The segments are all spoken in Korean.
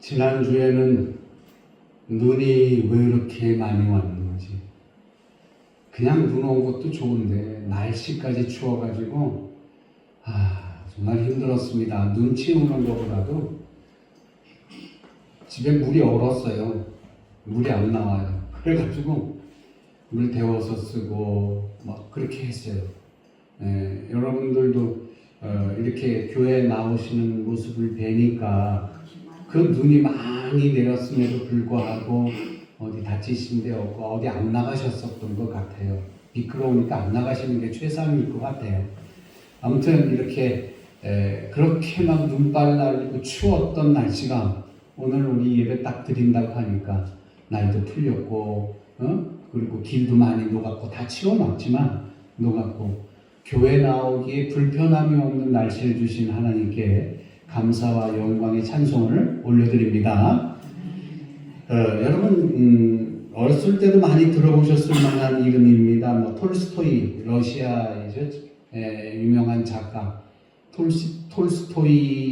지난주에는 눈이 왜 이렇게 많이 왔는지. 그냥 눈 온 것도 좋은데 날씨까지 추워가지고 정말 힘들었습니다. 눈 치우는 것보다도 집에 물이 얼었어요. 물이 안 나와요. 그래가지고 물 데워서 쓰고 막 그렇게 했어요. 여러분들도 이렇게 교회에 나오시는 모습을 뵈니까 그 눈이 많이 내렸음에도 불구하고 어디 다치신 데 없고 어디 안 나가셨었던 것 같아요. 미끄러우니까 안 나가시는 게 최선일 것 같아요. 아무튼 이렇게 그렇게 막 눈발 날리고 추웠던 날씨가 오늘 우리 예배 딱 드린다고 하니까 날도 풀렸고 그리고 길도 많이 녹았고 다 치워놨지만 녹았고 교회 나오기에 불편함이 없는 날씨를 주신 하나님께 감사와 영광의 찬송을 올려드립니다. 여러분 어렸을 때도 많이 들어보셨을 만한 이름입니다. 톨스토이, 러시아이죠. 유명한 작가 톨스토이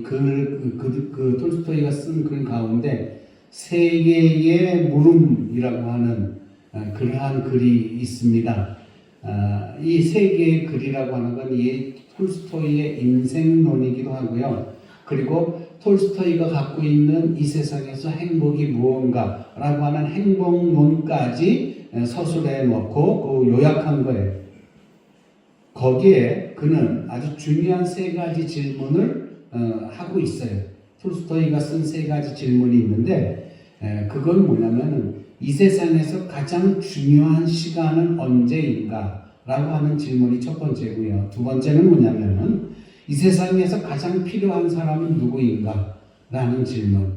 톨스토이가 쓴 글 가운데 세계의 물음이라고 하는 그러한 글이 있습니다. 이 세계의 글이라고 하는 건 이 톨스토이의 인생론이기도 하고요. 그리고 톨스토이가 갖고 있는 이 세상에서 행복이 무언가라고 하는 행복론까지 서술해 놓고 요약한 거예요. 거기에 그는 아주 중요한 세 가지 질문을 하고 있어요. 톨스토이가 쓴 세 가지 질문이 있는데 그건 뭐냐면 이 세상에서 가장 중요한 시간은 언제인가? 라고 하는 질문이 첫 번째고요. 두 번째는 뭐냐면은 이 세상에서 가장 필요한 사람은 누구인가? 라는 질문.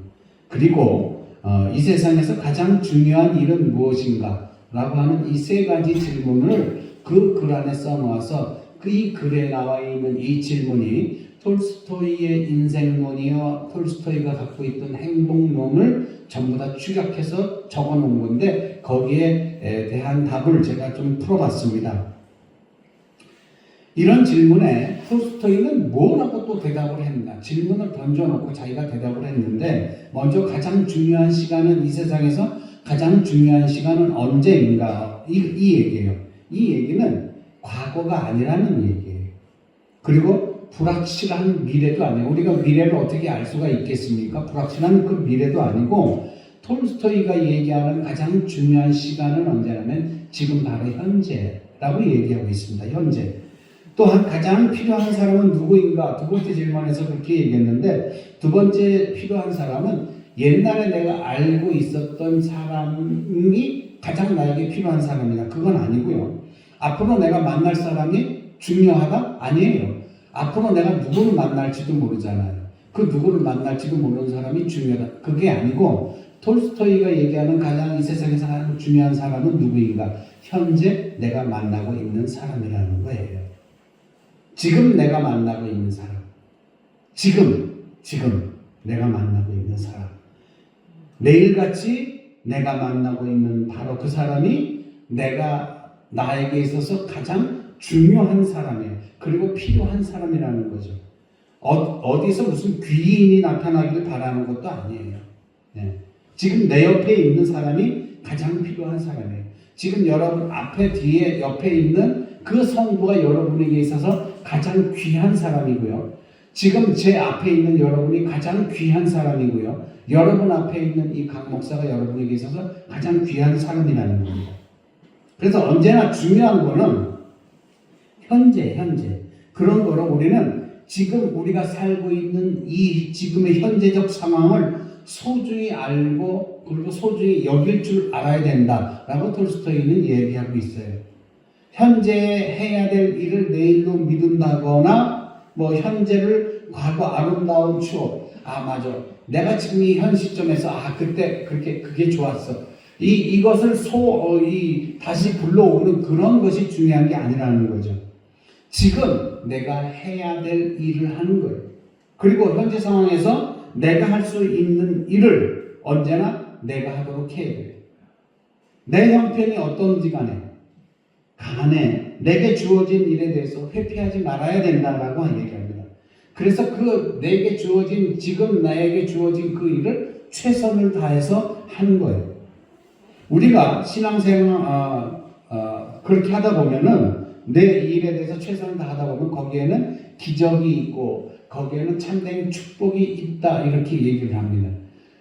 그리고 이 세상에서 가장 중요한 일은 무엇인가? 라고 하는 이 세 가지 질문을 그 글 안에 써놓아서 이 글에 나와 있는 이 질문이 톨스토이의 인생론이와 톨스토이가 갖고 있던 행복론을 전부 다 축약해서 적어 놓은 건데 거기에 대한 답을 제가 좀 풀어봤습니다. 이런 질문에 톨스토이는 뭐라고 또 대답을 했나? 질문을 던져놓고 자기가 대답을 했는데 먼저 가장 중요한 시간은 이 세상에서 가장 중요한 시간은 언제인가? 이 얘기예요. 이 얘기는 과거가 아니라는 얘기예요. 그리고 불확실한 미래도 아니에요. 우리가 미래를 어떻게 알 수가 있겠습니까? 불확실한 그 미래도 아니고 톨스토이가 얘기하는 가장 중요한 시간은 언제냐면 지금 바로 현재라고 얘기하고 있습니다. 현재. 또한 가장 필요한 사람은 누구인가? 두 번째 질문에서 그렇게 얘기했는데 두 번째 필요한 사람은 옛날에 내가 알고 있었던 사람이 가장 나에게 필요한 사람이다. 그건 아니고요. 앞으로 내가 만날 사람이 중요하다? 아니에요. 앞으로 내가 누구를 만날지도 모르잖아요. 그 누구를 만날지도 모르는 사람이 중요하다. 그게 아니고 톨스토이가 얘기하는 가장 이 세상에서 가장 중요한 사람은 누구인가? 현재 내가 만나고 있는 사람이라는 거예요. 지금 내가 만나고 있는 사람. 지금 내가 만나고 있는 사람. 내일같이 내가 만나고 있는 바로 그 사람이 나에게 있어서 가장 중요한 사람이에요. 그리고 필요한 사람이라는 거죠. 어디서 무슨 귀인이 나타나기를 바라는 것도 아니에요. 지금 내 옆에 있는 사람이 가장 필요한 사람이에요. 지금 여러분 앞에, 뒤에, 옆에 있는 그 성부가 여러분에게 있어서 가장 귀한 사람이고요. 지금 제 앞에 있는 여러분이 가장 귀한 사람이고요. 여러분 앞에 있는 이 강 목사가 여러분에게 있어서 가장 귀한 사람이라는 겁니다. 그래서 언제나 중요한 거는 현재. 그런 거로 우리는 지금 우리가 살고 있는 이 지금의 현재적 상황을 소중히 알고 그리고 소중히 여길 줄 알아야 된다라고 톨스토이는 얘기하고 있어요. 현재 해야 될 일을 내일로 미룬다거나 현재를 과거 아름다운 추억. 맞아. 내가 지금 이 현 시점에서 그때 그게 좋았어. 이것을 다시 불러오는 그런 것이 중요한 게 아니라는 거죠. 지금 내가 해야 될 일을 하는 거예요. 그리고 현재 상황에서 내가 할 수 있는 일을 언제나 내가 하도록 해야 돼요. 내 형편이 어떤지 간에 내게 주어진 일에 대해서 회피하지 말아야 된다라고 얘기합니다. 그래서 그 내게 주어진 지금 나에게 주어진 그 일을 최선을 다해서 하는 거예요. 우리가 신앙생활 그렇게 하다 보면은 내 일에 대해서 최선을 다하다 보면 거기에는 기적이 있고 거기에는 참된 축복이 있다 이렇게 얘기를 합니다.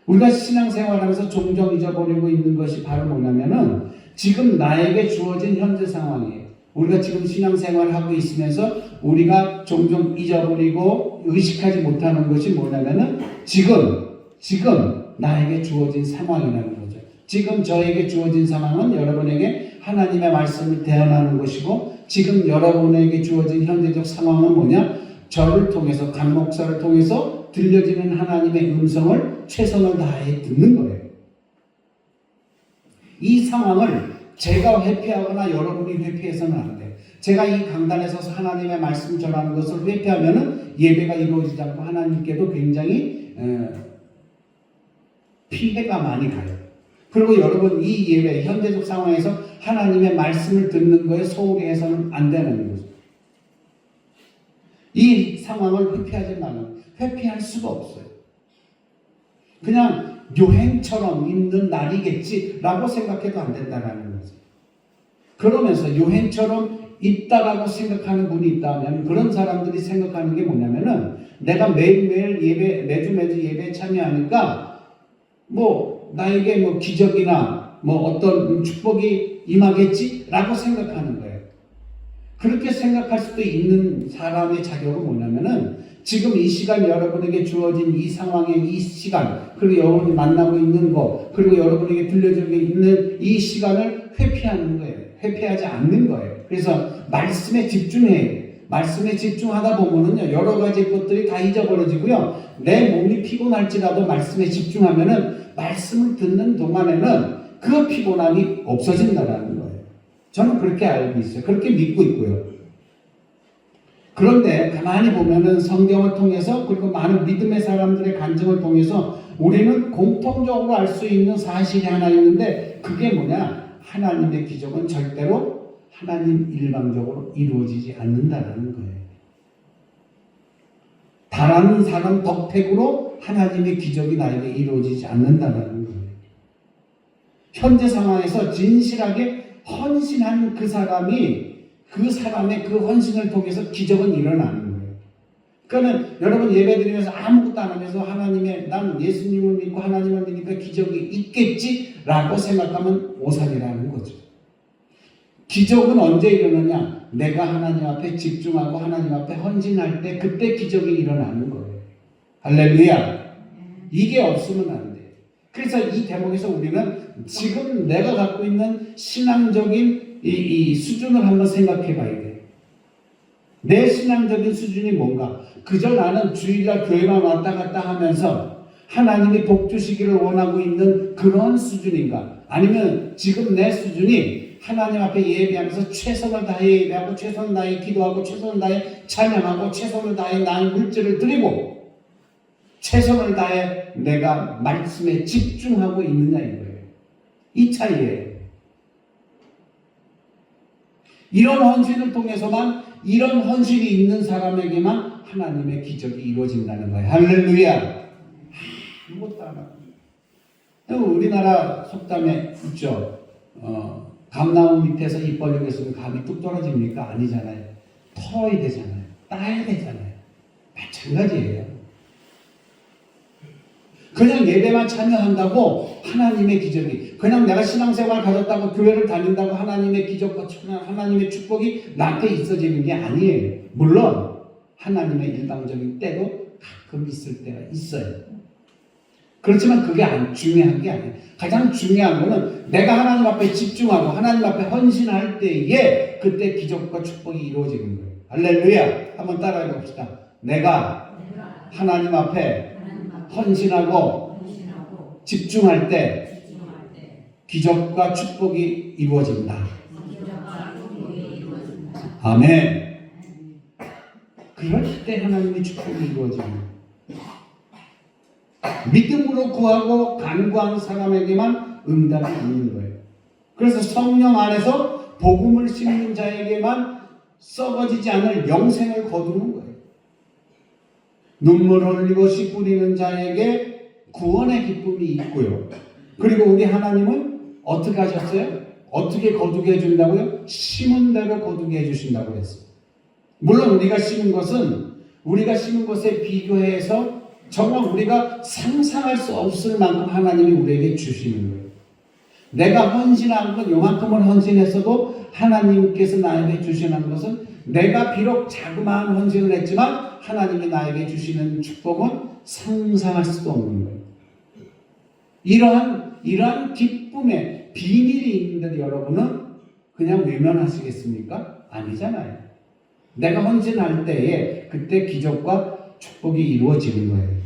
우리가 신앙생활하면서 종종 잊어버리고 있는 것이 바로 뭐냐면은 지금 나에게 주어진 현재 상황이에요. 우리가 지금 신앙생활을 하고 있으면서 우리가 종종 잊어버리고 의식하지 못하는 것이 뭐냐면은 지금 나에게 주어진 상황이라는 거죠. 지금 저에게 주어진 상황은 여러분에게 하나님의 말씀을 대언하는 것이고 지금 여러분에게 주어진 현재적 상황은 뭐냐? 저를 통해서 간 목사를 통해서 들려지는 하나님의 음성을 최선을 다해 듣는 거예요. 이 상황을 제가 회피하거나 여러분이 회피해서는 안 돼요. 제가 이 강단에 서서 하나님의 말씀 전하는 것을 회피하면은 예배가 이루어지지 않고 하나님께도 굉장히 피해가 많이 가요. 그리고 여러분 이 예배 현재적 상황에서 하나님의 말씀을 듣는 거에 소홀히 해서는 안 되는 거죠. 이 상황을 회피하지 말라면 회피할 수가 없어요. 그냥 요행처럼 있는 날이겠지라고 생각해도 안 된다는 거죠. 그러면서 요행처럼 있다라고 생각하는 분이 있다면 그런 사람들이 생각하는 게 뭐냐면은 내가 매일매일 예배 매주 예배에 참여하니까 뭐 나에게 뭐 기적이나 뭐 어떤 축복이 임하겠지라고 생각하는 거예요. 그렇게 생각할 수도 있는 사람의 자격은 뭐냐면은 지금 이 시간 여러분에게 주어진 이 상황의 이 시간 그리고 여러분이 만나고 있는 거 그리고 여러분에게 들려지고 있는 이 시간을 회피하는 거예요. 회피하지 않는 거예요. 그래서 말씀에 집중해야 돼요. 말씀에 집중하다 보면은요 여러 가지 것들이 다 잊어버려지고요. 내 몸이 피곤할지라도 말씀에 집중하면은 말씀을 듣는 동안에는 그 피곤함이 없어진다라는 거예요. 저는 그렇게 알고 있어요. 그렇게 믿고 있고요. 그런데 가만히 보면은 성경을 통해서 그리고 많은 믿음의 사람들의 간증을 통해서 우리는 공통적으로 알 수 있는 사실이 하나 있는데 그게 뭐냐? 하나님의 기적은 절대로 하나님 일방적으로 이루어지지 않는다라는 거예요. 바라는 사람 덕택으로 하나님의 기적이 나에게 이루어지지 않는다라는 거예요. 현재 상황에서 진실하게 헌신한 그 사람이 그 사람의 그 헌신을 통해서 기적은 일어나는 거예요. 그러니까 여러분 예배드리면서 아무것도 안 하면서 하나님의 난 예수님을 믿고 하나님을 믿으니까 기적이 있겠지라고 생각하면 오산이라는 거죠. 기적은 언제 일어나냐? 내가 하나님 앞에 집중하고 하나님 앞에 헌신할 때 그때 기적이 일어나는 거예요. 할렐루야. 이게 없으면 안 돼요. 그래서 이 대목에서 우리는 지금 내가 갖고 있는 신앙적인 이 수준을 한번 생각해 봐야 돼요. 내 신앙적인 수준이 뭔가? 그저 나는 주일날 교회만 왔다 갔다 하면서 하나님이 복 주시기를 원하고 있는 그런 수준인가? 아니면 지금 내 수준이 하나님 앞에 예배하면서 최선을 다해 예배하고 최선을 다해 기도하고 최선을 다해 찬양하고 최선을 다해 나의 물질을 드리고 최선을 다해 내가 말씀에 집중하고 있느냐 이거예요. 이 차이예요. 이런 헌신을 통해서만 이런 헌신이 있는 사람에게만 하나님의 기적이 이루어진다는 거예요. 할렐루야. 아무것도 안 하고. 우리나라 속담에 있죠. 감나무 밑에서 입 벌리고 있으면 감이 뚝 떨어집니까? 아니잖아요. 털어야 되잖아요. 따야 되잖아요. 마찬가지예요. 그냥 예배만 참여한다고 하나님의 기적이 그냥 내가 신앙생활 가졌다고 교회를 다닌다고 하나님의 기적과 하나님의 축복이 나한테 있어지는 게 아니에요. 물론 하나님의 일방적인 때도 가끔 있을 때가 있어요. 그렇지만 그게 중요한 게 아니에요. 가장 중요한 거는 내가 하나님 앞에 집중하고 하나님 앞에 헌신할 때에 그때 기적과 축복이 이루어지는 거예요. 할렐루야. 한번 따라해 봅시다. 내가 하나님 앞에 헌신하고 집중할 때 기적과 축복이 이루어진다. 아멘. 그럴 때 하나님의 축복이 이루어집니다. 믿음으로 구하고 간구하는 사람에게만 응답이 있는 거예요. 그래서 성령 안에서 복음을 심는 자에게만 썩어지지 않을 영생을 거두는 거예요. 눈물 흘리고 씨 뿌리는 자에게 구원의 기쁨이 있고요. 그리고 우리 하나님은 어떻게 하셨어요? 어떻게 거두게 해준다고요? 심은 대로 거두게 해주신다고 했어요. 물론 우리가 심은 것에 비교해서 정말 우리가 상상할 수 없을 만큼 하나님이 우리에게 주시는 거예요. 내가 헌신한 것 요만큼을 헌신했어도 하나님께서 나에게 주시는 것은 내가 비록 자그마한 헌신을 했지만 하나님이 나에게 주시는 축복은 상상할 수도 없는 거예요. 이러한 기쁨의 비밀이 있는데 여러분은 그냥 외면하시겠습니까? 아니잖아요. 내가 헌신할 때에 그때 기적과 축복이 이루어지는 거예요.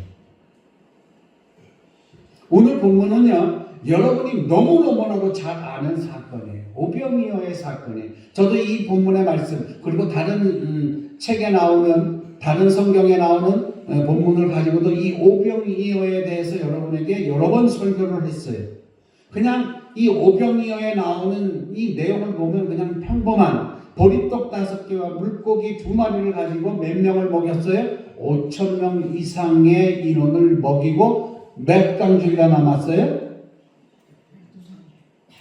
오늘 본문은요, 여러분이 너무너무나도 잘 아는 사건이에요. 오병이어의 사건이에요. 저도 이 본문의 말씀, 그리고 다른 책에 나오는, 다른 성경에 나오는 본문을 가지고도 이 오병이어에 대해서 여러분에게 여러 번 설교를 했어요. 그냥 이 오병이어에 나오는 이 내용을 보면 그냥 평범한 보리떡 5개와 물고기 2마리를 가지고 몇 명을 먹였어요? 5,000명 이상의 인원을 먹이고 몇 강줄기가 남았어요?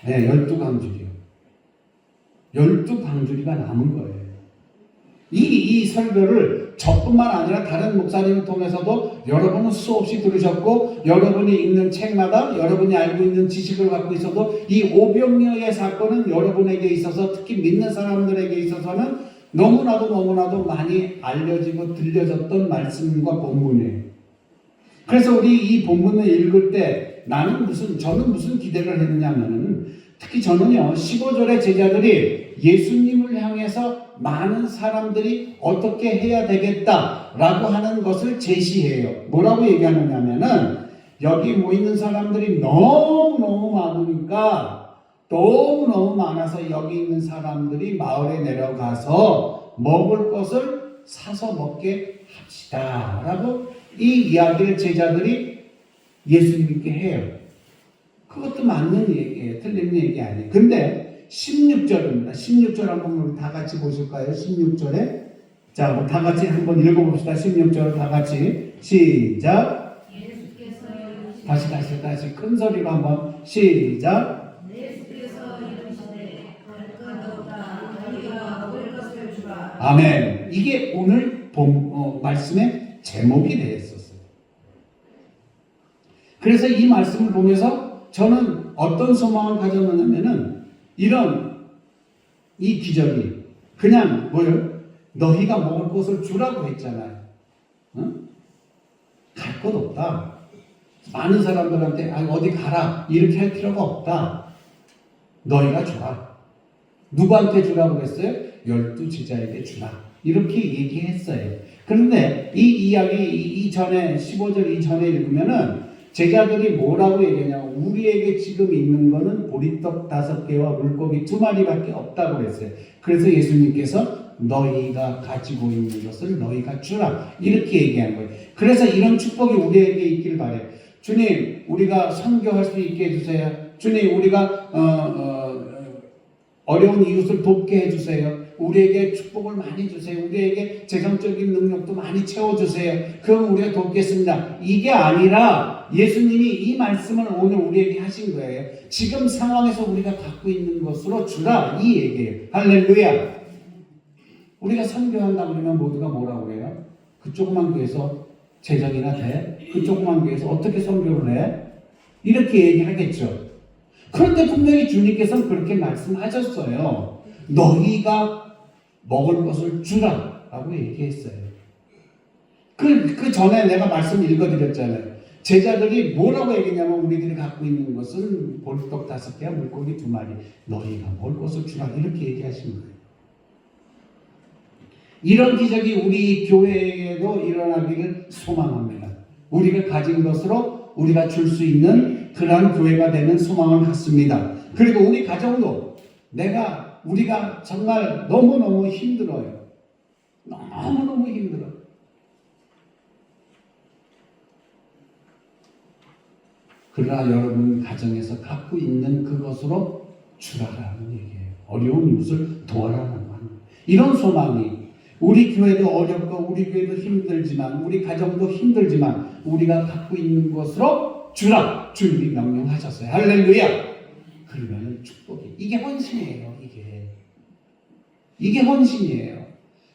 네, 12강줄이요. 12강줄이가 남은 거예요. 이 설교를 저뿐만 아니라 다른 목사님을 통해서도 여러분은 수없이 들으셨고, 여러분이 읽는 책마다 여러분이 알고 있는 지식을 갖고 있어도 이 오병이어의 사건은 여러분에게 있어서, 특히 믿는 사람들에게 있어서는 너무나도 많이 알려지고 들려졌던 말씀과 본문이에요. 그래서 우리 이 본문을 읽을 때 저는 무슨 기대를 했느냐면은, 특히 저는요, 15절의 제자들이 예수님을 향해서 많은 사람들이 어떻게 해야 되겠다라고 하는 것을 제시해요. 뭐라고 얘기하느냐면은, 여기 모이는 사람들이 너무너무 많으니까, 너무너무 많아서 여기 있는 사람들이 마을에 내려가서 먹을 것을 사서 먹게 합시다 라고 이 이야기를 제자들이 예수님께 해요. 그것도 맞는 얘기예요. 틀린 얘기 아니에요. 근데 16절입니다. 16절 한번 우리 다 같이 보실까요? 16절에. 자, 다 같이 한번 읽어봅시다. 16절 다 같이. 시작. 다시 큰 소리로 한번. 시작. 아멘. 이게 오늘 말씀의 제목이 되었었어요. 그래서 이 말씀을 보면서 저는 어떤 소망을 가졌느냐면은, 이 기적이 그냥 뭐예요? 너희가 먹을 것을 주라고 했잖아요. 응? 갈 것 없다. 많은 사람들한테 어디 가라 이렇게 할 필요가 없다. 너희가 주라. 누구한테 주라고 했어요? 12제자에게 주라. 이렇게 얘기했어요. 그런데 이 이야기 이전에 15절 이전에 읽으면은 제자들이 뭐라고 얘기하냐면, 우리에게 지금 있는 거는 보리떡 5개와 물고기 2마리밖에 없다고 했어요. 그래서 예수님께서 너희가 가지고 있는 것을 너희가 주라 이렇게 얘기한 거예요. 그래서 이런 축복이 우리에게 있길 바래요. 주님, 우리가 선교할 수 있게 해주세요. 주님, 우리가 어려운 이웃을 돕게 해주세요. 우리에게 축복을 많이 주세요. 우리에게 재정적인 능력도 많이 채워주세요. 그럼 우리가 돕겠습니다. 이게 아니라 예수님이 이 말씀을 오늘 우리에게 하신 거예요. 지금 상황에서 우리가 갖고 있는 것으로 주라, 이 얘기예요. 할렐루야. 우리가 선교한다 그러면 모두가 뭐라고 해요? 그 조그만 교회에서 재정이나 돼? 그 조그만 교회에서 어떻게 선교를 해? 이렇게 얘기하겠죠. 그런데 분명히 주님께서는 그렇게 말씀하셨어요. 너희가 먹을 것을 주라 라고 얘기했어요. 그 전에 내가 말씀 읽어드렸잖아요. 제자들이 뭐라고 얘기했냐면, 우리들이 갖고 있는 것은 보리떡 5개와 물고기 2마리, 너희가 먹을 것을 주라 이렇게 얘기하신 거예요. 이런 기적이 우리 교회에도 일어나기를 소망합니다. 우리가 가진 것으로 우리가 줄 수 있는 그러한 교회가 되는 소망을 갖습니다. 그리고 우리 가정도 우리가 정말 너무너무 힘들어요. 너무너무 힘들어요. 그러나 여러분 가정에서 갖고 있는 그것으로 주라라는 얘기예요. 어려운 이웃을 도와라는 말. 이런 소망이 우리 교회도 어렵고 우리 교회도 힘들지만 우리 가정도 힘들지만 우리가 갖고 있는 것으로 주라 주님이 명령하셨어요. 할렐루야. 그러면 축복이 이게 헌신이에요. 이게 헌신이에요.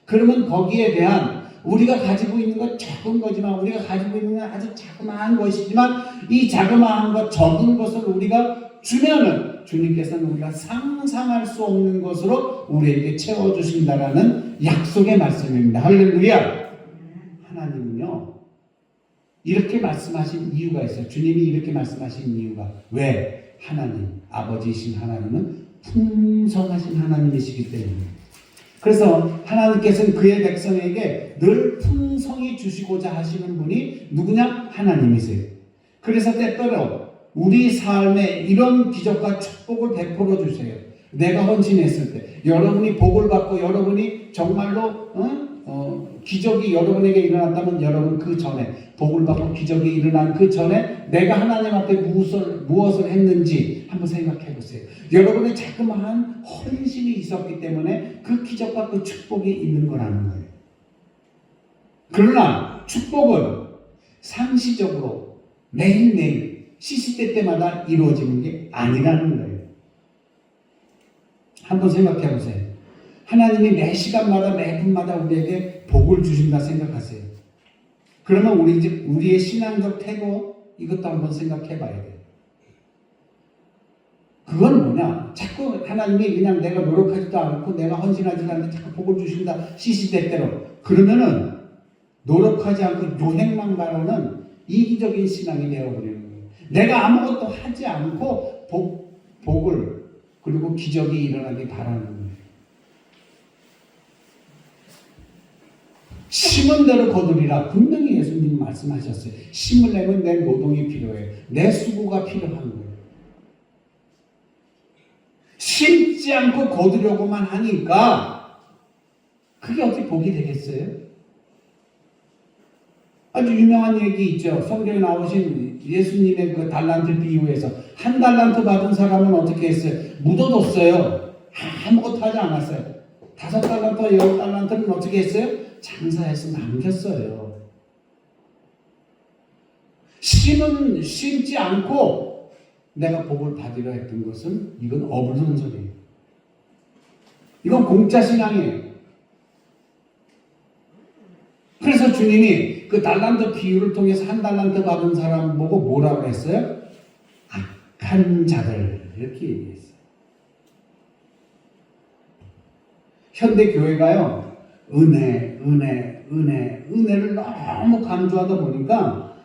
그러면 거기에 대한 우리가 가지고 있는 것 적은 거지만 우리가 가지고 있는 건 아주 자그마한 것이지만 이 자그마한 것 적은 것을 우리가 주면은 주님께서는 우리가 상상할 수 없는 것으로 우리에게 채워주신다라는 약속의 말씀입니다. 할렐루야. 하나님은요 이렇게 말씀하신 이유가 있어요. 주님이 이렇게 말씀하신 이유가 왜? 하나님 아버지이신 하나님은 풍성하신 하나님이시기 때문에. 그래서 하나님께서는 그의 백성에게 늘 풍성히 주시고자 하시는 분이 누구냐? 하나님이세요. 그래서 때때로 우리 삶에 이런 기적과 축복을 베풀어 주세요. 내가 헌신했을 때 여러분이 복을 받고 여러분이 정말로 기적이 여러분에게 일어났다면 여러분 그 전에 복을 받고 기적이 일어난 그 전에 내가 하나님 앞에 무엇을 했는지 한번 생각해 보세요. 여러분의 자그마한 헌신이 있었기 때문에 그 기적과 그 축복이 있는 거라는 거예요. 그러나 축복은 상시적으로 매일매일 시시때때마다 이루어지는 게 아니라는 거예요. 한번 생각해 보세요. 하나님이 매 시간마다 매 분마다 우리에게 복을 주신다 생각하세요. 그러면 우리의 신앙적 태도 이것도 한번 생각해 봐야 돼요. 그건 뭐냐? 자꾸 하나님이 그냥 내가 노력하지도 않고 내가 헌신하지도 않는데 자꾸 복을 주신다 시시때때로. 그러면은 노력하지 않고 요행만 바라는 이기적인 신앙이 되어버리는 거예요. 내가 아무것도 하지 않고 복을 그리고 기적이 일어나기 바라는 거예요. 심은 대로 거두리라 분명히 예수님 말씀하셨어요. 심으려면 내 노동이 필요해요. 내 수고가 필요한 거예요. 심지 않고 거두려고만 하니까 그게 어떻게 복이 되겠어요? 아주 유명한 얘기 있죠. 성경에 나오신 예수님의 그 달란트 비유에서 한 달란트 받은 사람은 어떻게 했어요? 묻어뒀어요. 아무것도 하지 않았어요. 5달란트, 10달란트는 어떻게 했어요? 장사해서 남겼어요. 심지 않고 내가 복을 받으려 했던 것은 이건 어불성 소리예요. 이건 공짜 신앙이에요. 그래서 주님이 그 달란트 비유를 통해서 한 달란트 받은 사람 보고 뭐라고 했어요? 악한 자들 이렇게 얘기했어요. 현대 교회가요 은혜를 너무 강조하다 보니까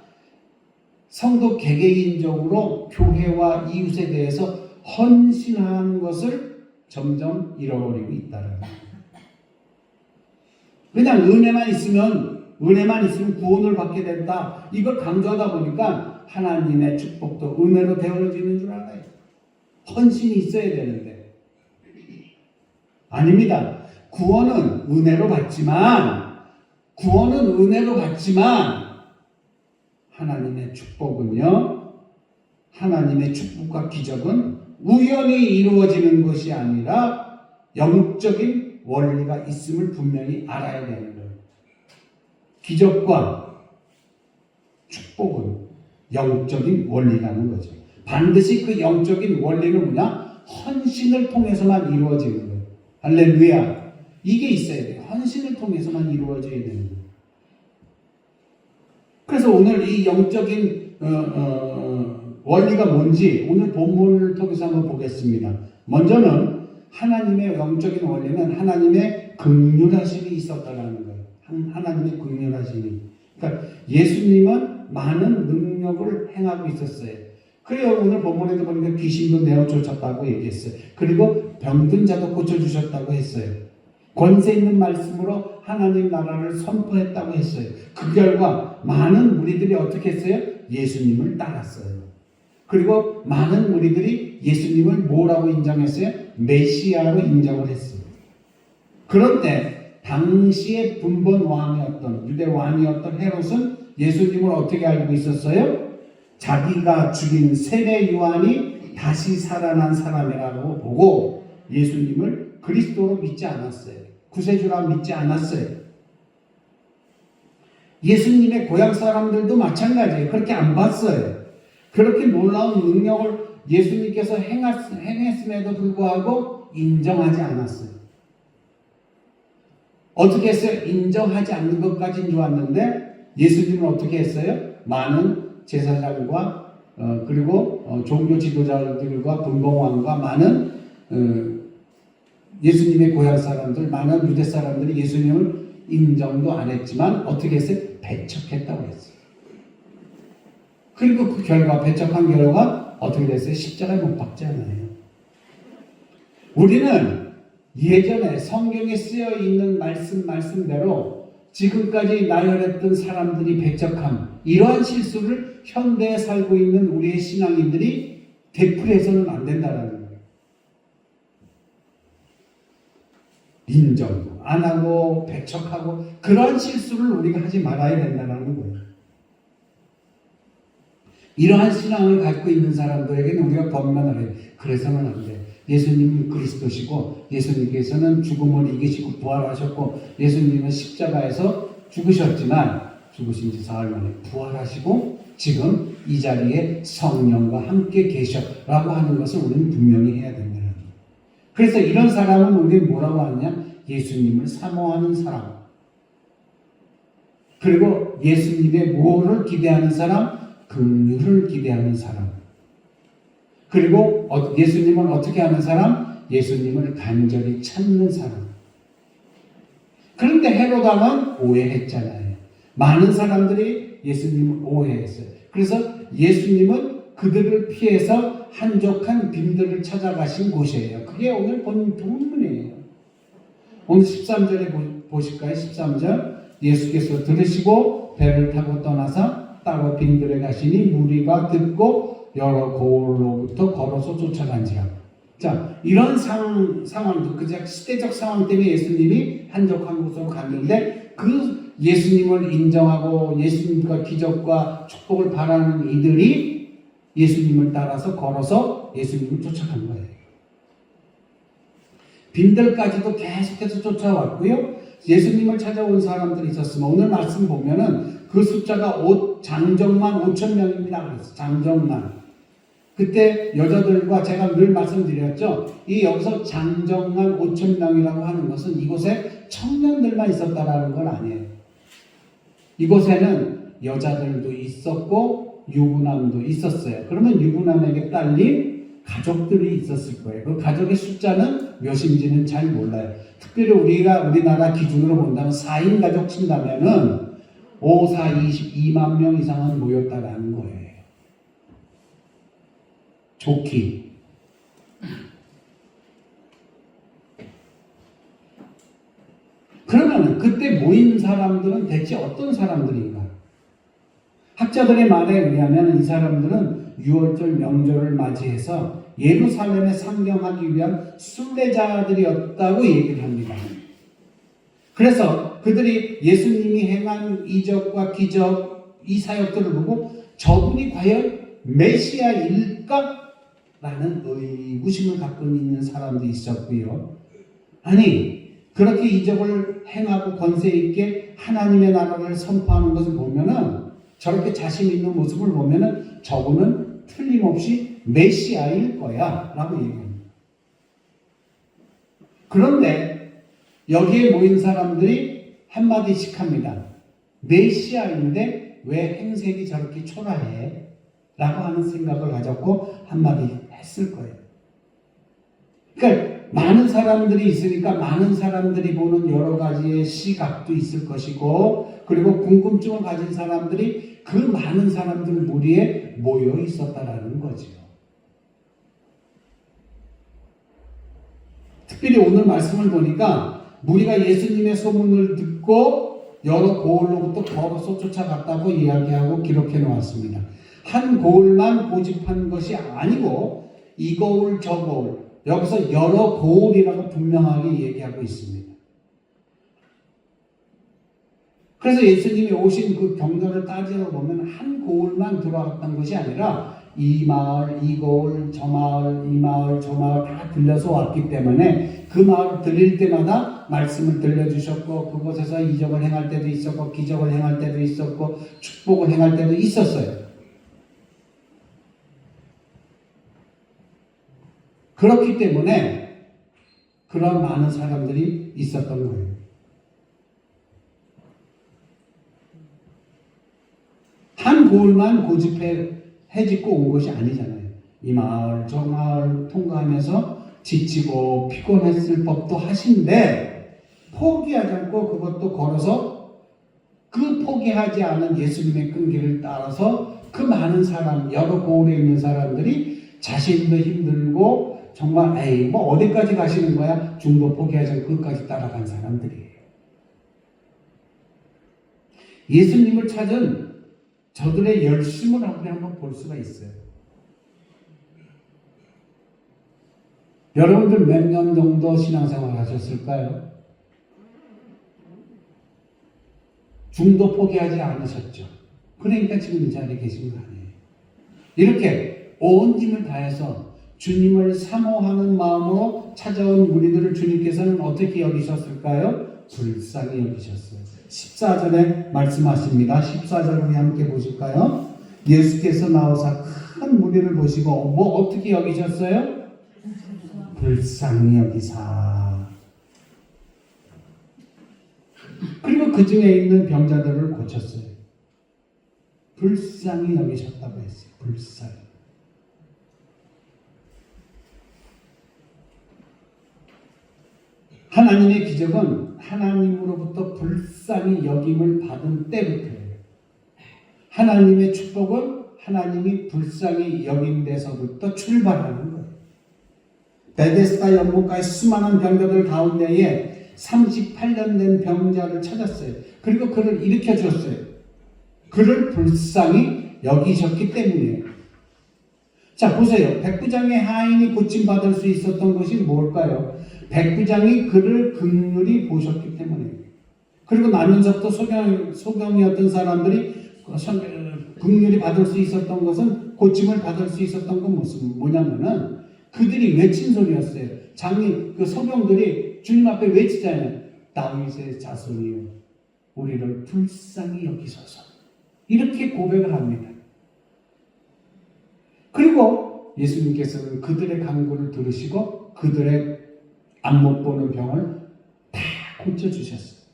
성도 개개인적으로 교회와 이웃에 대해서 헌신하는 것을 점점 잃어버리고 있다는 거예요. 그냥 은혜만 있으면 구원을 받게 된다. 이걸 강조하다 보니까 하나님의 축복도 은혜로 되어지는 줄 알아요. 헌신이 있어야 되는데 아닙니다. 구원은 은혜로 받지만 하나님의 축복은요, 하나님의 축복과 기적은 우연히 이루어지는 것이 아니라 영적인 원리가 있음을 분명히 알아야 되는 거예요. 기적과 축복은 영적인 원리라는 거죠. 반드시 그 영적인 원리는 뭐냐? 헌신을 통해서만 이루어지는 거예요. 할렐루야. 이게 있어야 돼요. 헌신을 통해서만 이루어져야 되는 거예요. 그래서 오늘 이 영적인 원리가 뭔지 오늘 본문을 통해서 한번 보겠습니다. 먼저는 하나님의 영적인 원리는 하나님의 긍휼하심이 있었다는 거예요. 하나님의 긍휼하심이. 그러니까 예수님은 많은 능력을 행하고 있었어요. 그래요. 오늘 본문에도 보니까 귀신도 내어 쫓았다고 얘기했어요. 그리고 병든 자도 고쳐주셨다고 했어요. 권세 있는 말씀으로 하나님 나라를 선포했다고 했어요. 그 결과 많은 무리들이 어떻게 했어요? 예수님을 따랐어요. 그리고 많은 무리들이 예수님을 뭐라고 인정했어요? 메시아로 인정을 했어요. 그런데 당시의 분본 왕이었던 유대 왕이었던 헤롯은 예수님을 어떻게 알고 있었어요? 자기가 죽인 세례 요한이 다시 살아난 사람이라고 보고 예수님을 그리스도로 믿지 않았어요. 구세주라 믿지 않았어요. 예수님의 고향 사람들도 마찬가지예요. 그렇게 안 봤어요. 그렇게 놀라운 능력을 예수님께서 행했음에도 불구하고 인정하지 않았어요. 어떻게 했어요? 인정하지 않는 것까지는 좋았는데 예수님은 어떻게 했어요? 많은 제사장과 그리고 종교 지도자들과 분봉왕과 많은 예수님의 고향 사람들, 많은 유대 사람들이 예수님을 인정도 안 했지만 어떻게 했어요? 배척했다고 했어요. 그리고 그 결과, 배척한 결과 어떻게 됐어요? 십자가에 못 박잖아요. 우리는 예전에 성경에 쓰여 있는 말씀대로 지금까지 나열했던 사람들이 배척함, 이러한 실수를 현대에 살고 있는 우리의 신앙인들이 되풀이해서는 안 된다는 거예요. 인정도 안 하고 배척하고 그러한 실수를 우리가 하지 말아야 된다는 거예요. 이러한 신앙을 갖고 있는 사람들에게는 우리가 권면을 해요. 그래서는 안 돼. 예수님은 그리스도시고 예수님께서는 죽음을 이기시고 부활하셨고 예수님은 십자가에서 죽으셨지만 죽으신 지 사흘 만에 부활하시고 지금 이 자리에 성령과 함께 계셔라고 하는 것을 우리는 분명히 해야 된다는 거예요. 그래서 이런 사람은 우리는 뭐라고 하느냐? 예수님을 사모하는 사람, 그리고 예수님의 뭐를 기대하는 사람? 긍휼을 기대하는 사람. 그리고 예수님은 어떻게 하는 사람? 예수님을 간절히 찾는 사람. 그런데 헤롯 왕은 오해했잖아요. 많은 사람들이 예수님을 오해했어요. 그래서 예수님은 그들을 피해서 한적한 빈들을 찾아가신 곳이에요. 그게 오늘 본 본문이에요. 오늘 13절에 보실까요? 13절. 예수께서 들으시고 배를 타고 떠나서 따로 빈들에 가시니 무리가 듣고 여러 고을로부터 걸어서 쫓아간지라. 자, 이런 상황도 그냥 시대적 상황 때문에 예수님이 한적한 곳으로 갔는데 그 예수님을 인정하고 예수님과 기적과 축복을 바라는 이들이 예수님을 따라서 걸어서 예수님을 쫓아간 거예요. 빈들까지도 계속해서 쫓아왔고요. 예수님을 찾아온 사람들이 있었으면 오늘 말씀 보면은 그 숫자가 장정만 5,000명입니다. 그래서 장정만. 그때 여자들과 제가 늘 말씀드렸죠. 이 여기서 장정만 5,000명이라고 하는 것은 이곳에 청년들만 있었다라는 건 아니에요. 이곳에는 여자들도 있었고 유부남도 있었어요. 그러면 유부남에게 딸린 가족들이 있었을 거예요. 그 가족의 숫자는 몇인지는 잘 몰라요. 특별히 우리나라 기준으로 본다면 4인 가족 친다면은 5, 4, 22만 명 이상은 모였다라는 거예요. 좋기. 그러면 그때 모인 사람들은 대체 어떤 사람들인가? 학자들의 말에 의하면 이 사람들은 6월절 명절을 맞이해서 예루살렘에 상경하기 위한 순례자들이었다고 얘기를 합니다. 그래서 그들이 예수님이 행한 이적과 기적, 이 사역들을 보고 저분이 과연 메시아일까? 라는 의구심을 갖고 있는 사람도 있었고요. 아니, 그렇게 이적을 행하고 권세 있게 하나님의 나라를 선포하는 것을 보면은 저렇게 자신 있는 모습을 보면은 저분은 틀림없이 메시아일 거야 라고 얘기합니다. 그런데 여기에 모인 사람들이 한마디씩 합니다. 메시아인데 왜 행색이 저렇게 초라해? 라고 하는 생각을 가졌고 한마디 했을 거예요. 그러니까 많은 사람들이 있으니까 많은 사람들이 보는 여러 가지의 시각도 있을 것이고 그리고 궁금증을 가진 사람들이 그 많은 사람들 무리에 모여 있었다라는 거죠. 특별히 오늘 말씀을 보니까 무리가 예수님의 소문을 듣고 여러 고을로부터 걸어서 쫓아갔다고 이야기하고 기록해 놓았습니다. 한 고을만 고집한 것이 아니고 이 고을 저 고을 여기서 여러 고을이라고 분명하게 얘기하고 있습니다. 그래서 예수님이 오신 그 경로를 따지러 보면 한 고을만 들어왔던 것이 아니라 이 마을, 이 고을, 저 마을, 이 마을, 저 마을 다 들려서 왔기 때문에 그 마을 들릴 때마다 말씀을 들려주셨고 그곳에서 이적을 행할 때도 있었고 기적을 행할 때도 있었고 축복을 행할 때도 있었어요. 그렇기 때문에 그런 많은 사람들이 있었던 거예요. 한 고을만 고집해짓고 온 것이 아니잖아요. 이 마을 저 마을 통과하면서 지치고 피곤했을 법도 하신데 포기하지 않고 그것도 걸어서 그 포기하지 않은 예수님의 끈기를 따라서 그 많은 사람, 여러 고을에 있는 사람들이 자신도 힘들고 정말 에이 뭐 어디까지 가시는 거야? 중도 포기하지 않고 끝까지 따라간 사람들이에요. 예수님을 찾은 저들의 열심을 우리 한번 볼 수가 있어요. 여러분들 몇 년 정도 신앙생활 하셨을까요? 중도 포기하지 않으셨죠. 그러니까 지금 이 자리에 계신 거 아니에요. 이렇게 온 힘을 다해서 주님을 사모하는 마음으로 찾아온 무리들을 주님께서는 어떻게 여기셨을까요? 불쌍히 여기셨어요. 14절에 말씀하십니다. 14절 우리 함께 보실까요? 예수께서 나오사 큰 무리를 보시고 뭐 어떻게 여기셨어요? 불쌍히 여기사. 그리고 그 중에 있는 병자들을 고쳤어요. 불쌍히 여기셨다고 했어요. 불쌍히. 하나님의 기적은 하나님으로부터 불쌍히 여김을 받은 때부터예요. 하나님의 축복은 하나님이 불쌍히 여긴 데서부터 출발하는 거예요. 베데스다 연못가의 수많은 병자들 가운데에 38년 된 병자를 찾았어요. 그리고 그를 일으켜 주었어요. 그를 불쌍히 여기셨기 때문이에요. 자, 보세요. 백부장의 하인이 고침받을 수 있었던 것이 뭘까요? 백부장이 그를 긍휼히 보셨기 때문이에요. 그리고 나면서부터 소경이었던 사람들이 긍휼히 받을 수 있었던 것은, 고침을 받을 수 있었던 건 뭐냐면은 그들이 외친 소리였어요. 그 소경들이 주님 앞에 외치잖아요. 다윗의 자손이요, 우리를 불쌍히 여기소서. 이렇게 고백을 합니다. 그리고 예수님께서는 그들의 간구를 들으시고 그들의 안 못 보는 병을 다 고쳐주셨어요.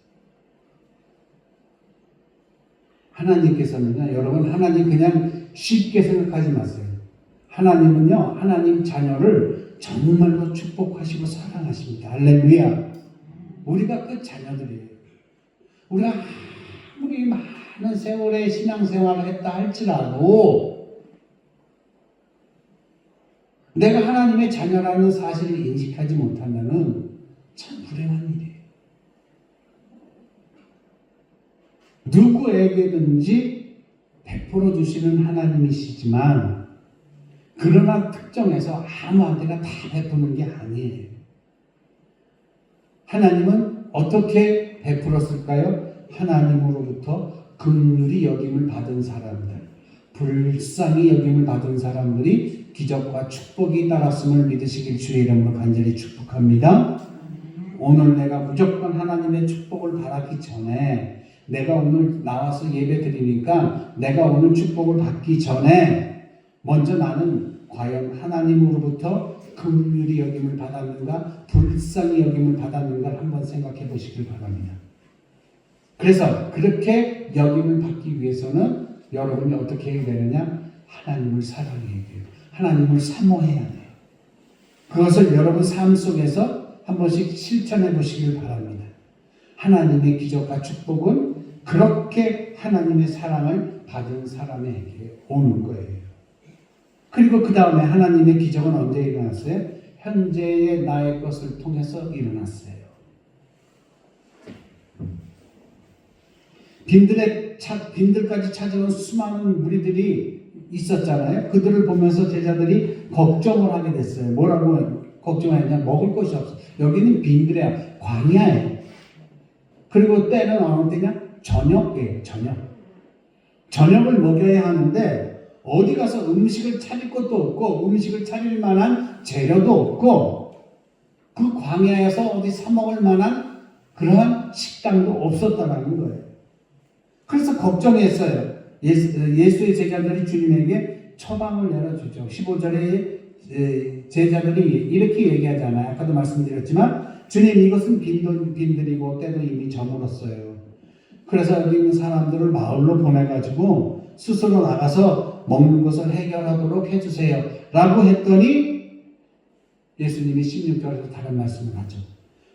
하나님께서는요, 여러분, 하나님 그냥 쉽게 생각하지 마세요. 하나님은요, 하나님 자녀를 정말로 축복하시고 사랑하십니다. 할렐루야. 우리가 그 자녀들이에요. 우리가 아무리 많은 세월의 신앙생활을 했다 할지라도 내가 하나님의 자녀라는 사실을 인식하지 못하면은 참 불행한 일이에요. 누구에게든지 베풀어 주시는 하나님이시지만 그러나 특정해서 아무한테나 다 베푸는 게 아니에요. 하나님은 어떻게 베풀었을까요? 하나님으로부터 긍휼히 여김을 받은 사람들, 불쌍히 여김을 받은 사람들이 기적과 축복이 따랐음을 믿으시길 주의 이름으로 간절히 축복합니다. 오늘 내가 무조건 하나님의 축복을 바라기 전에, 내가 오늘 나와서 예배 드리니까 내가 오늘 축복을 받기 전에 먼저 나는 과연 하나님으로부터 긍휼히 여김을 받았는가, 불쌍히 여김을 받았는가 한번 생각해 보시길 바랍니다. 그래서 그렇게 여김을 받기 위해서는 여러분이 어떻게 해야 되느냐? 하나님을 사랑해야 돼요. 하나님을 사모해야 돼요. 그것을 여러분 삶 속에서 한 번씩 실천해 보시길 바랍니다. 하나님의 기적과 축복은 그렇게 하나님의 사랑을 받은 사람에게 오는 거예요. 그리고 그 다음에 하나님의 기적은 언제 일어났어요? 현재의 나의 것을 통해서 일어났어요. 빈들까지 찾아온 수많은 무리들이 있었잖아요. 그들을 보면서 제자들이 걱정을 하게 됐어요. 뭐라고 걱정했냐? 먹을 것이 없어. 여기는 빈들이야. 광야예요. 그리고 때는 어느 때냐? 저녁이에요. 저녁을 먹여야 하는데 어디 가서 음식을 차릴 것도 없고 음식을 차릴 만한 재료도 없고 그 광야에서 어디 사 먹을 만한 그러한 식당도 없었다는 거예요. 그래서 걱정했어요. 예수의 제자들이 주님에게 처방을 내려주죠. 15절에 제자들이 이렇게 얘기하잖아요. 아까도 말씀드렸지만 주님, 이것은 빈들이고 때도 이미 저물었어요. 그래서 여기 있는 사람들을 마을로 보내가지고 스스로 나가서 먹는 것을 해결하도록 해주세요 라고 했더니 예수님이 16절에서 다른 말씀을 하죠.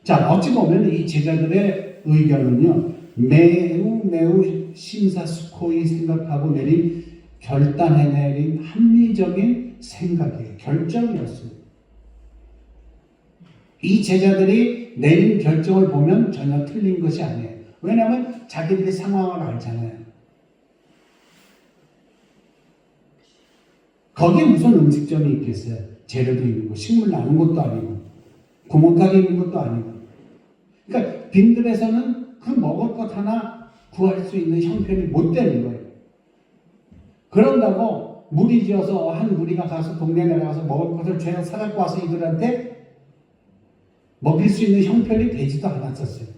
자, 어찌 보면 이 제자들의 의견은요, 매우 심사숙고히 생각하고 결단해내린 합리적인 생각이에요. 결정이었습니다. 이 제자들이 내린 결정을 보면 전혀 틀린 것이 아니에요. 왜냐하면 자기들의 상황을 알잖아요. 거기에 무슨 음식점이 있겠어요? 재료도 있는 거, 식물 나는 것도 아니고, 구멍가게 있는 것도 아니고. 그러니까 빈들에서는 그 먹을 것 하나 구할 수 있는 형편이 못 되는 거예요. 그런다고 무리지어서 한 무리가 가서 동네에 내려가서 먹을 것을 죄어 사갖고 와서 이들한테 먹일 수 있는 형편이 되지도 않았었어요.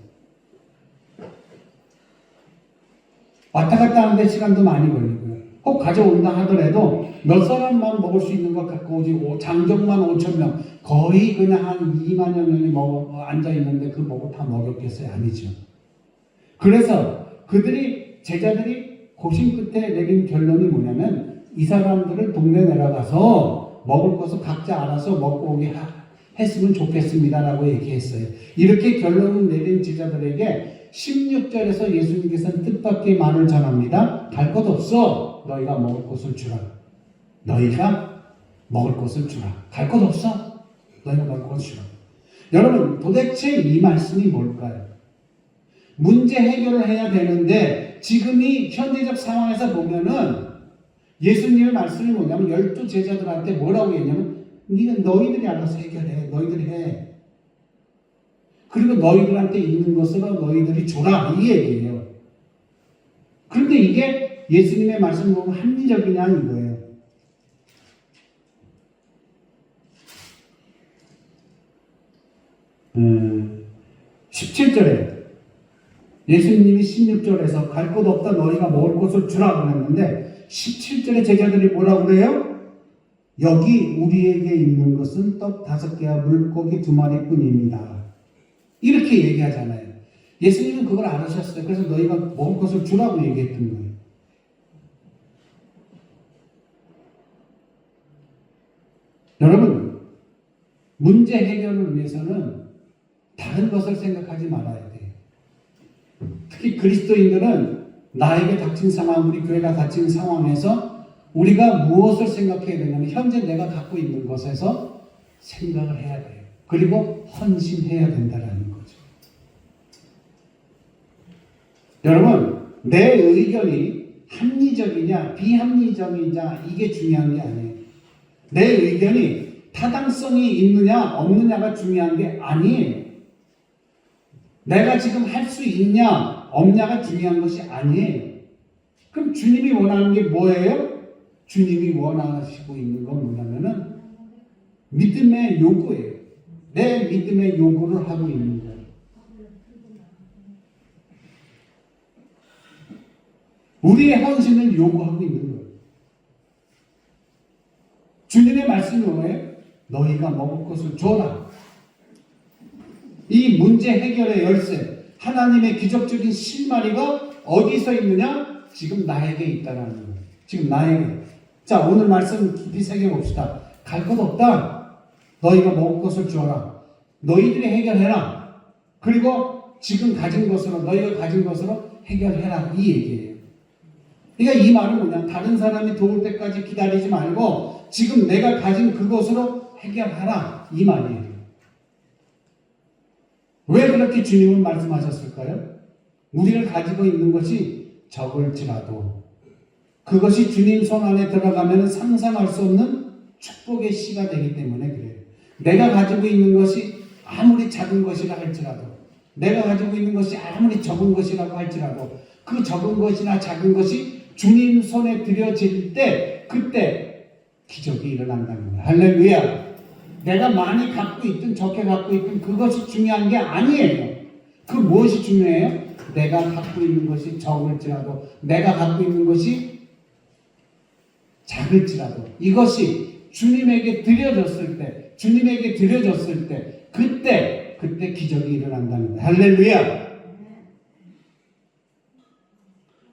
왔다 갔다 하는데 시간도 많이 걸리고요. 꼭 가져온다 하더라도 몇 사람만 먹을 수 있는 것 갖고 오지, 장정만 5,000명, 거의 그냥 한 2만여 명이 앉아있는데 그 먹을 다 먹였겠어요? 아니죠. 그래서 제자들이 고심 끝에 내린 결론이 뭐냐면 이 사람들을 동네 내려가서 먹을 것을 각자 알아서 먹고 오게 했으면 좋겠습니다라고 얘기했어요. 이렇게 결론을 내린 제자들에게 16절에서 예수님께서는 뜻밖의 말을 전합니다. 갈 것 없어. 너희가 먹을 것을 주라. 너희가 먹을 것을 주라. 갈 것 없어. 너희가 먹을 것을 주라. 여러분, 도대체 이 말씀이 뭘까요? 문제 해결을 해야 되는데 지금 이 현대적 상황에서 보면은 예수님의 말씀이 뭐냐면 12 제자들한테 뭐라고 했냐면 너희들이 알아서 해결해. 너희들이 해. 그리고 너희들한테 있는 것으로 너희들이 줘라. 이 얘기예요. 그런데 이게 예수님의 말씀을 보면 합리적이냐 이거예요. 17절에 예수님이 16절에서 갈 곳 없다 너희가 먹을 것을 주라 그랬는데 17절에 제자들이 뭐라고 그래요? 여기 우리에게 있는 것은 떡 5개와 물고기 2마리뿐입니다. 이렇게 얘기하잖아요. 예수님은 그걸 알으셨어요. 그래서 너희가 먹을 것을 주라고 얘기했던 거예요. 여러분, 문제 해결을 위해서는 다른 것을 생각하지 말아야 돼요. 특히 그리스도인들은 나에게 닥친 상황, 우리 교회가 닥친 상황에서 우리가 무엇을 생각해야 되냐면 현재 내가 갖고 있는 것에서 생각을 해야 돼요. 그리고 헌신해야 된다는 거죠. 여러분, 내 의견이 합리적이냐 비합리적이냐 이게 중요한 게 아니에요. 내 의견이 타당성이 있느냐 없느냐가 중요한 게 아니에요. 내가 지금 할 수 있냐 없냐가 중요한 것이 아니에요. 그럼 주님이 원하는 게 뭐예요? 주님이 원하시고 있는 건 뭐냐면은 믿음의 요구예요. 내 믿음의 요구를 하고 있는 거예요. 우리의 헌신을 요구하고 있는 거예요. 주님의 말씀이 뭐예요? 너희가 먹을 것을 줘라. 이 문제 해결의 열쇠, 하나님의 기적적인 실마리가 어디서 있느냐? 지금 나에게 있다는 거예요. 지금 나에게. 자, 오늘 말씀 깊이 새겨봅시다. 갈 것 없다. 너희가 먹을 것을 주어라. 너희들이 해결해라. 그리고 지금 가진 것으로, 너희가 가진 것으로 해결해라. 이 얘기예요. 그러니까 이 말은 뭐냐? 다른 사람이 도울 때까지 기다리지 말고 지금 내가 가진 그것으로 해결하라. 이 말이에요. 왜 그렇게 주님은 말씀하셨을까요? 우리가 가지고 있는 것이 적을지라도 그것이 주님 손 안에 들어가면 상상할 수 없는 축복의 씨가 되기 때문에 그래요. 내가 가지고 있는 것이 아무리 작은 것이라 할지라도 내가 가지고 있는 것이 아무리 적은 것이라고 할지라도 그 적은 것이나 작은 것이 주님 손에 들여질 때 그때 기적이 일어난다는 거예요. 할렐루야. 내가 많이 갖고 있든 적게 갖고 있든 그것이 중요한 게 아니에요. 그 무엇이 중요해요? 내가 갖고 있는 것이 적을지라도, 내가 갖고 있는 것이 작을지라도, 이것이 주님에게 드려졌을 때, 그때 기적이 일어난다는 거예요. 할렐루야.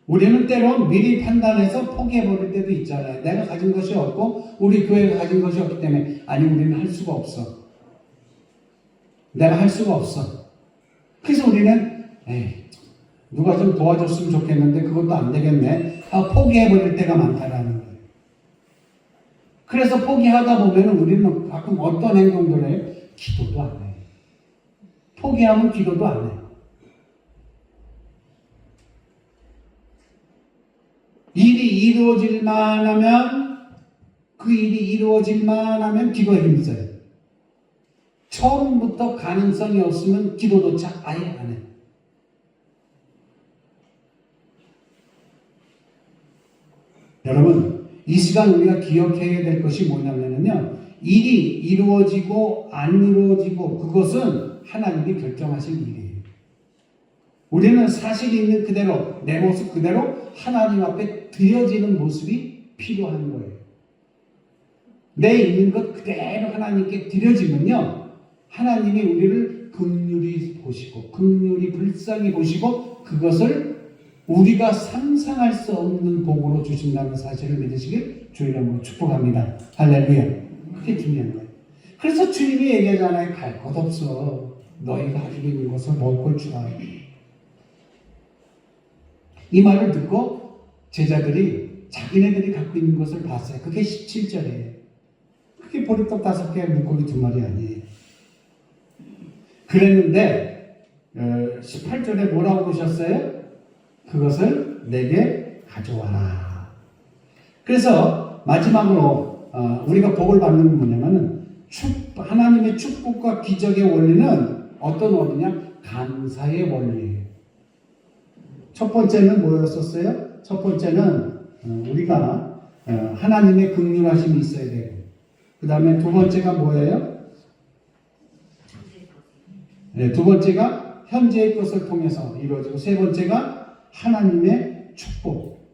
우리는 때로 미리 판단해서 포기해버릴 때도 있잖아요. 내가 가진 것이 없고 우리 교회가 가진 것이 없기 때문에 아니 우리는 할 수가 없어. 내가 할 수가 없어. 그래서 우리는 누가 좀 도와줬으면 좋겠는데 그것도 안 되겠네. 포기해버릴 때가 많다라는 거예요. 그래서 포기하다 보면 우리는 가끔 어떤 행동들을 해요? 기도도 안 해요. 포기하면 기도도 안 해요. 일이 이루어질만 하면, 그 일이 이루어질만 하면 기도에 힘써요. 처음부터 가능성이 없으면 기도조차 아예 안 해요. 여러분, 이 시간 우리가 기억해야 될 것이 뭐냐면요, 일이 이루어지고 안 이루어지고 그것은 하나님이 결정하신 일이에요. 우리는 사실 있는 그대로, 내 모습 그대로 하나님 앞에 드려지는 모습이 필요한 거예요. 내 있는 것 그대로 하나님께 드려지면요, 하나님이 우리를 긍휼히 보시고 긍휼히 불쌍히 보시고 그것을 우리가 상상할 수 없는 복으로 주신다는 사실을 믿으시길 주 이름으로 축복합니다. 할렐루야. 그게 중요한 거예요. 그래서 주님이 얘기하잖아요. 갈 것 없어. 너희가 가지고 있는 것을 먹을 걸 주라. 이 말을 듣고 제자들이 자기네들이 갖고 있는 것을 봤어요. 그게 17절이에요. 그게 보리떡 5개, 물고기 2마리 아니에요. 그랬는데 18절에 뭐라고 보셨어요? 그것을 내게 가져와라. 그래서 마지막으로 우리가 복을 받는 건 뭐냐면은 하나님의 축복과 기적의 원리는 어떤 원리냐? 감사의 원리예요. 첫 번째는 뭐였었어요? 첫 번째는 우리가 하나님의 긍휼하심이 있어야 되고, 그 다음에 두 번째가 뭐예요? 두 번째가 현재의 것을 통해서 이루어지고, 세 번째가 하나님의 축복,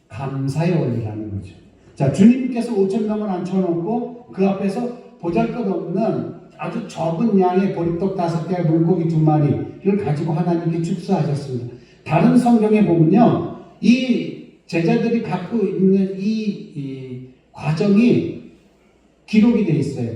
감사의 원리라는 거죠. 자, 주님께서 5,000명을 앉혀놓고 그 앞에서 보잘것없는 아주 적은 양의 보리떡 5개, 물고기 2마리를 가지고 하나님께 축사하셨습니다. 다른 성경에 보면요, 이 제자들이 갖고 있는 이 과정이 기록이 되어 있어요.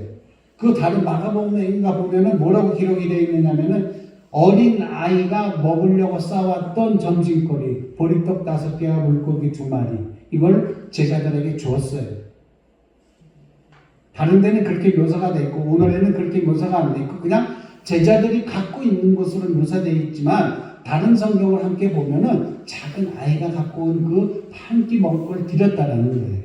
그 다른 마가복음인가 보면은 뭐라고 기록이 되어 있느냐면은 어린 아이가 먹으려고 싸왔던 점심거리, 보리떡 5개와 물고기 2마리, 이걸 제자들에게 주었어요. 다른 데는 그렇게 묘사가 되어 있고 오늘에는 그렇게 묘사가 안 되어 있고 그냥 제자들이 갖고 있는 것으로 묘사되어 있지만, 다른 성경을 함께 보면은 작은 아이가 갖고 온 그 한 끼 먹을 걸 드렸다라는 거예요.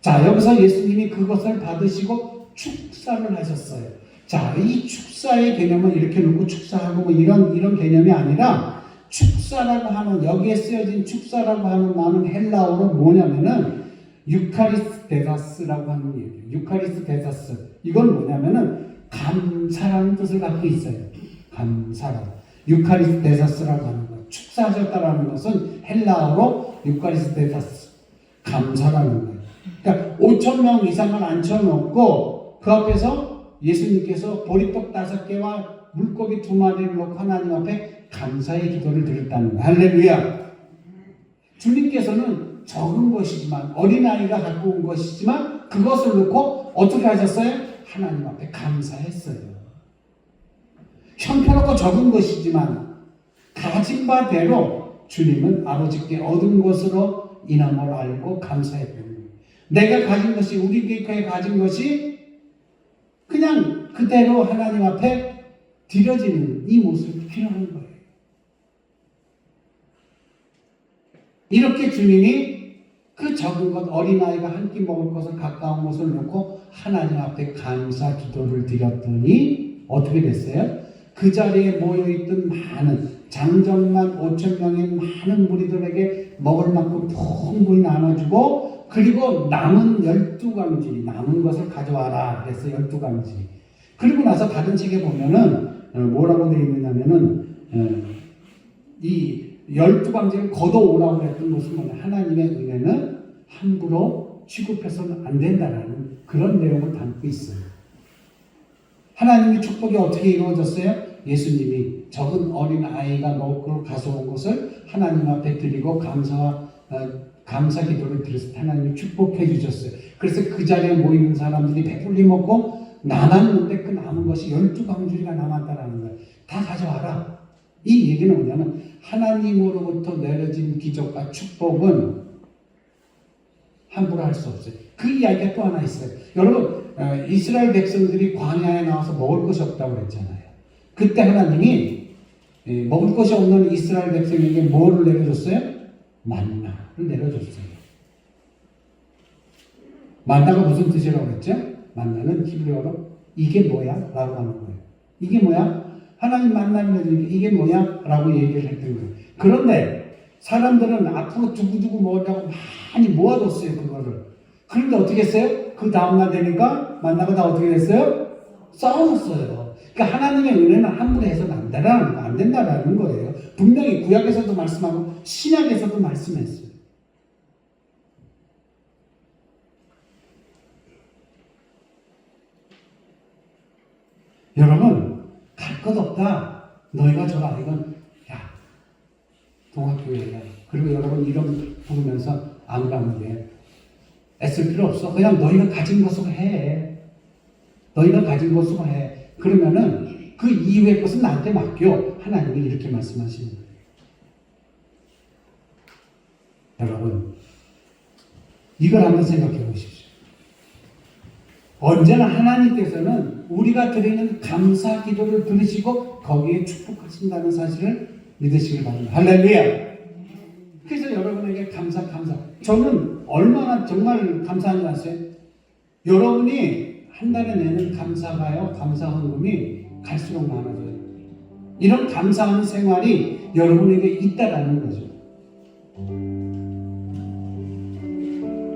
자, 여기서 예수님이 그것을 받으시고 축사를 하셨어요. 자, 이 축사의 개념은 이렇게 놓고 축사하고 뭐 이런 개념이 아니라, 축사라고 하는, 여기에 쓰여진 축사라고 하는 말은 헬라어로 뭐냐면은 유카리스테다스라고 하는 얘기예요. 유카리스테다스. 이건 뭐냐면은 감사라는 뜻을 갖고 있어요. 감사라. 유카리스테다스라고 하는 거. 축사하셨다라는 것은 헬라어로 유카리스테다스. 감사라는 거예요. 그러니까 5,000명 이상을 앉혀놓고 그 앞에서 예수님께서 보리떡 5개와 물고기 2마리를 놓고 하나님 앞에 감사의 기도를 드렸다는 거예요. 할렐루야. 주님께서는 적은 것이지만, 어린아이가 갖고 온 것이지만 그것을 놓고 어떻게 하셨어요? 하나님 앞에 감사했어요. 형편없고 적은 것이지만 가진 바대로 주님은 아버지께 얻은 것으로 인함을 알고 감사했던 거예요. 내가 가진 것이, 우리 교회에 가진 것이 그냥 그대로 하나님 앞에 드려지는 이 모습이 필요한 거예요. 이렇게 주님이 그 적은 것, 어린아이가 한 끼 먹을 것을 가까운 것을 놓고 하나님 앞에 감사 기도를 드렸더니 어떻게 됐어요? 그 자리에 모여있던 많은 장정만 5,000명의 많은 무리들에게 먹을 만큼 풍부히 나눠주고 그리고 남은 12광지 남은 것을 가져와라 그래서 12광지 그리고 나서 다른 책에 보면은 뭐라고 되어 있느냐면은 이 12광지를 걷어오라고 했던 것은 뭐냐 하나님의 은혜는 함부로 취급해서는 안 된다라는 그런 내용을 담고 있어요. 하나님의 축복이 어떻게 이루어졌어요? 예수님이 적은 어린 아이가 먹고 가져온 것을 하나님 앞에 드리고 감사 기도를 드려서 하나님이 축복해 주셨어요. 그래서 그 자리에 모이는 사람들이 배불리 먹고 남았는데 그 남은 것이 12광주리가 남았다라는 거예요. 다 가져와라. 이 얘기는 뭐냐면 하나님으로부터 내려진 기적과 축복은 함부로 할 수 없어요. 그 이야기가 또 하나 있어요. 여러분 이스라엘 백성들이 광야에 나와서 먹을 것이 없다고 그랬잖아요. 그때 하나님이 먹을 것이 없는 이스라엘 백성에게 뭐를 내려줬어요? 만나를 내려줬어요. 만나가 무슨 뜻이라고 했죠? 만나는 히브리어로 이게 뭐야? 라고 하는 거예요. 이게 뭐야? 하나님 만나는 내주니까 이게 뭐야? 라고 얘기를 했던 거예요. 그런데 사람들은 앞으로 두고두고 먹으려고 많이 모아뒀어요. 그거를. 그런데 어떻게 했어요? 그 다음날 되니까 만나가 다 어떻게 됐어요? 싸웠어요. 그러니까 하나님의 은혜는 함부로 해서는 안 된다라는 거예요. 분명히 구약에서도 말씀하고 신약에서도 말씀했어요. 여러분 갈 것 없다. 너희가 저라. 이건 야 동학교회야. 그리고 여러분 이름 부르면서 안 가면 돼. 애쓸 필요 없어. 그냥 너희가 가진 것으로 해. 너희가 가진 것으로 해. 그러면은 그 이후의 것은 나한테 맡겨. 하나님이 이렇게 말씀하시는 거예요. 여러분 이걸 한번 생각해 보십시오. 언제나 하나님께서는 우리가 드리는 감사 기도를 들으시고 거기에 축복하신다는 사실을 믿으시길 바랍니다. 할렐루야. 그래서 여러분에게 감사. 저는 얼마나 정말 감사한지 아세요? 여러분이 한 달에 내는 감사가요, 감사 헌금이 갈수록 많아져요. 이런 감사하는 생활이 여러분에게 있다라는 거죠.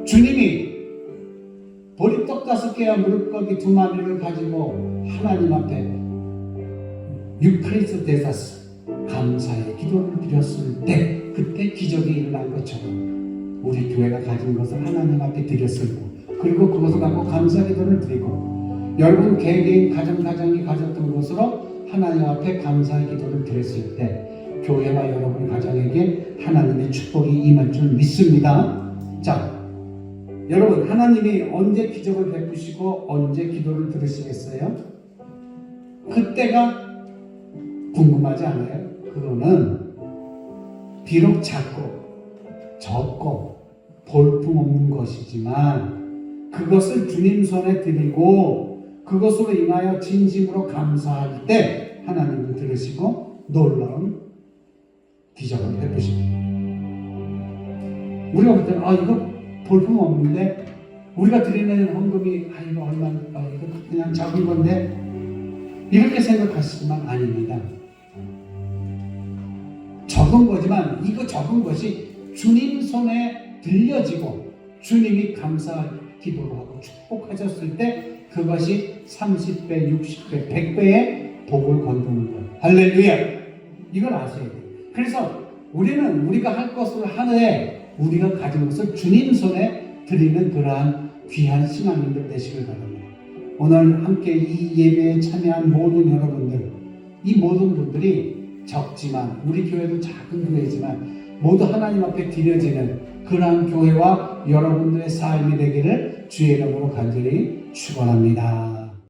주님이 보리떡 5개와 무릇고기 2마리를 가지고 하나님 앞에 유크리스데사스 감사의 기도를 드렸을 때 그때 기적이 일어난 것처럼 우리 교회가 가진 것을 하나님 앞에 드렸을 때 그리고 그것을 갖고 감사 기도를 드리고 여러분 개개인 가정이 가졌던 것으로 하나님 앞에 감사의 기도를 드렸을 때 교회와 여러분 가정에게 하나님의 축복이 임할 줄 믿습니다. 자, 여러분 하나님이 언제 기적을 베푸시고 언제 기도를 들으시겠어요? 그때가 궁금하지 않아요? 그거는 비록 작고 적고 볼품없는 것이지만 그것을 주님 손에 드리고 그것으로 인하여 진심으로 감사할 때 하나님은 들으시고 놀라운 기적을 베푸십니다. 우리가 볼 때는 이거 볼품 없는데 우리가 드리는 헌금이 이거 얼마입니까? 이거 그냥 작은 건데 이렇게 생각하시지만 아닙니다. 적은 거지만 이거 적은 것이 주님 손에 들려지고 주님이 감사 기도를 하고 축복하셨을 때 그것이 30배, 60배, 100배의 복을 거두는 거예요. 할렐루야! 이걸 아셔야 돼요. 그래서 우리는 우리가 할 것을 하되 우리가 가진 것을 주님 손에 드리는 그러한 귀한 신앙인들 되시길 바랍니다. 오늘 함께 이 예배에 참여한 모든 여러분들, 이 모든 분들이 적지만 우리 교회도 작은 교회지만 모두 하나님 앞에 드려지는 그러한 교회와 여러분들의 삶이 되기를 주의 이름으로 간절히 축원합니다.